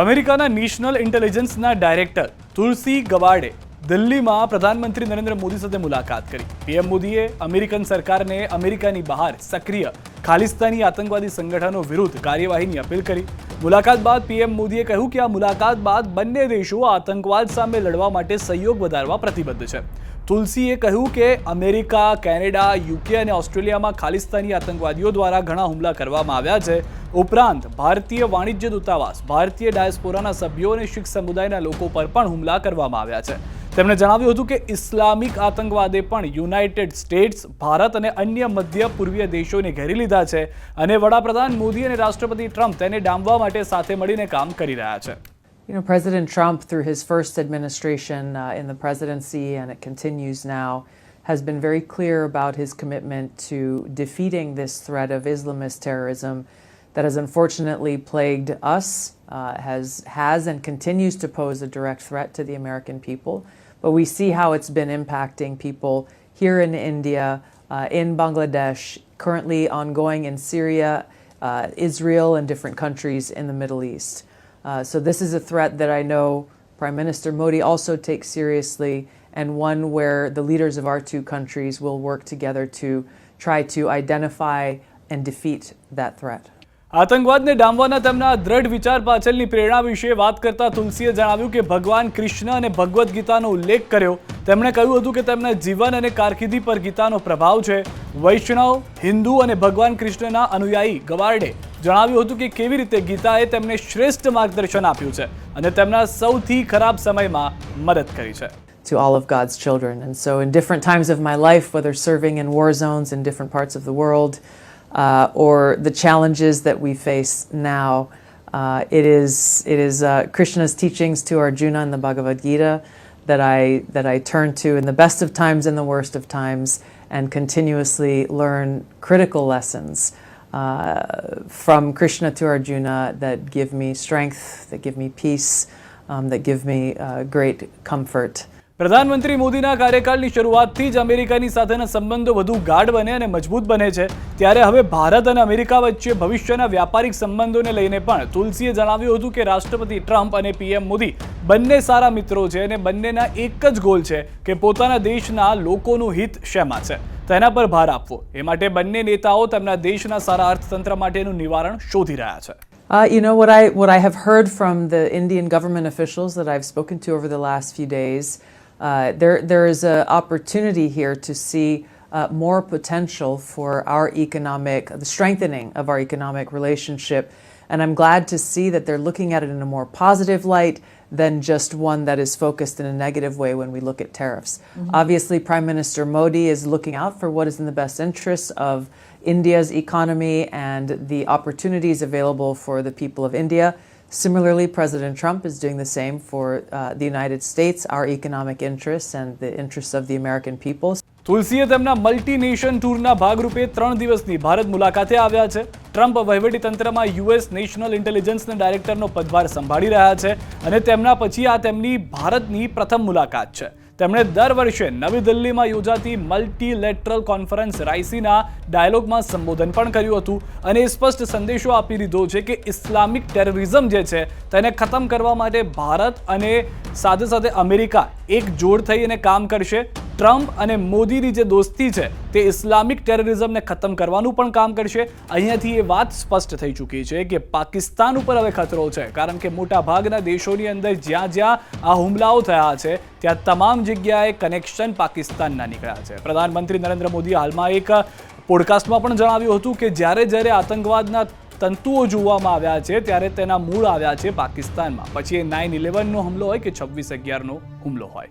અમેરિકાના national ઇન્ટેલિજન્સના director તુલસી ગબાર્ડે દિલ્હીમાં પ્રધાનમંત્રી નરેન્દ્ર મોદી સાથે મુલાકાત કરી। પીએમ મોદીએ અમેરિકન સરકારને અમેરિકાની બહાર સક્રિય ખાલિસ્તાની આતંકવાદી સંગઠનો વિરુદ્ધ કાર્યવાહીની અપીલ કરી। મુલાકાત બાદ પીએમ મોદીએ કહ્યું કે આ મુલાકાત બાદ બંને દેશો આતંકવાદ સામે લડવા માટે સહયોગ વધારવા પ્રતિબદ્ધ છે। તુલસીએ કહ્યું કે અમેરિકા, કેનેડા, યુકે અને ઓસ્ટ્રેલિયામાં ખાલિસ્તાની આતંકવાદીઓ દ્વારા ઘણા હુમલા કરવામાં આવ્યા છે। ઉપરાંત ભારતીય વાણિજ્ય દૂતાવાસ, ભારતીય ડાયસ્પોરાના સભ્યો અને શીખ સમુદાયના લોકો પર પણ હુમલા કરવામાં આવ્યા છે। તેમણે જણાવ્યું હતું કે ઇસ્લામિક આતંકવાદે પણ યુનાઇટેડ સ્ટેટ્સ, ભારત અને અન્ય મધ્ય પૂર્વીય દેશોને ઘેરી લીધા છે અને વડાપ્રધાન મોદી અને રાષ્ટ્રપતિ ટ્રમ્પ તેને ડામવા માટે સાથે મળીને કામ કરી રહ્યા છે। You know, President Trump, through his first administration in the presidency, and it continues now, has been very clear about his commitment to defeating this threat of Islamist terrorism that has unfortunately plagued us, has and continues to pose a direct threat to the American people. But we see how it's been impacting people here in India, in Bangladesh, currently ongoing in Syria, Israel, and different countries in the Middle East. So this is a threat that I know Prime Minister Modi also takes seriously, and one where the leaders of our two countries will work together to try to identify and defeat that threat. આતંકવાદને ડામવાના તેમના દ્રઢ વિચાર પાછળની પ્રેરણા વિશે વાત કરતા તુલસીએ જણાવ્યું કે ભગવાન કૃષ્ણ અને ભગવદ્ ગીતાનો ઉલ્લેખ કર્યો। તેમણે કહ્યું હતું કે તેમના જીવન અને કારકિર્દી પર ગીતાનો પ્રભાવ છે। વૈષ્ણવ, હિન્દુ અને ભગવાન કૃષ્ણના અનુયાયી ગબાર્ડે જણાવ્યું હતું કે કેવી રીતે ગીતાએ તેમને શ્રેષ્ઠ માર્ગદર્શન આપ્યું છે અને તેમના સૌથી ખરાબ સમયમાં મદદ કરી છે। To all of God's children. And so in different times of my life, whether serving in war zones in different parts of the world, or the challenges that we face now, it is Krishna's teachings to Arjuna in the Bhagavad Gita that I turn to in the best of times and the worst of times, and continuously learn critical lessons from Krishna to Arjuna that give me strength, that give me peace, that give me great comfort. પ્રધાનમંત્રી મોદીના કાર્યકાળની શરૂઆતથી જ અમેરિકાની સાથેના સંબંધો વધુ ગાઢ બને અને મજબૂત બને છે। ત્યારે હવે ભારત અને અમેરિકા વચ્ચે ભવિષ્યના વ્યાપારિક સંબંધોને લઈને પણ તુલસીએ જણાવ્યું હતું કે રાષ્ટ્રપતિ ટ્રમ્પ અને પીએમ મોદી બંને સારા મિત્રો છે અને બંનેના એક જ ગોલ છે કે પોતાના દેશના લોકોનું હિત શેમાં છે તેના પર ભાર આપવો। એ માટે બંને નેતાઓ તેમના દેશના સારા અર્થતંત્ર માટેનું નિવારણ શોધી રહ્યા છે। You know, what I have heard from the Indian government officials that I've spoken to over the last few days, there is an opportunity here to see more potential for the strengthening of our economic relationship. And I'm glad to see that they're looking at it in a more positive light than just one that is focused in a negative way when we look at tariffs. Obviously, Prime Minister Modi is looking out for what is in the best interests of India's economy and the opportunities available for the people of India. Similarly, President Trump is doing the same for the United States, our economic interests and the interests of the American people. તુલસીએ તેમના multi nation ટૂરના ભાગરૂપે 3 દિવસની ભારત મુલાકાતે આવ્યા છે। Trump વહીવટીતંત્રમાં US national ઇન્ટેલિજન્સના ડાયરેક્ટરનો પદભાર સંભાળી રહ્યા છે અને તેમના પછી આ તેમની ભારતની પ્રથમ મુલાકાત છે। તેમણે દર વર્ષે નવી દિલ્હીમાં યોજાતી મલ્ટીલેટરલ કોન્ફરન્સ રાઇસીના ડાયલોગમાં સંબોધન પણ કર્યું હતું અને સ્પષ્ટ સંદેશો આપી દીધો છે કે ઇસ્લામિક ટેરરિઝમ જે છે તેને ખતમ કરવા માટે ભારત અને સાથે સાથે અમેરિકા એકજોડ થઈને કામ કરશે। ટ્રમ્પ અને મોદીની જે દોસ્તી છે તે ઇસ્લામિક ટેરરિઝમને ખતમ કરવાનું પણ કામ કરશે। અહીંયાથી એ વાત સ્પષ્ટ થઈ ચૂકી છે કે પાકિસ્તાન ઉપર હવે ખતરો છે, કારણ કે મોટા ભાગના દેશોની અંદર જ્યાં જ્યાં આ હુમલાઓ થયા છે ત્યાં તમામ જગ્યાએ કનેક્શન પાકિસ્તાનના નીકળ્યા છે। પ્રધાનમંત્રી નરેન્દ્ર મોદીએ હાલમાં એક પોડકાસ્ટમાં પણ જણાવ્યું હતું કે જ્યારે જ્યારે આતંકવાદના તંતુઓ જોવામાં આવ્યા છે ત્યારે તેના મૂળ આવ્યા છે પાકિસ્તાનમાં, પછી એ 9/11નો હુમલો હોય કે 26/11નો હુમલો હોય।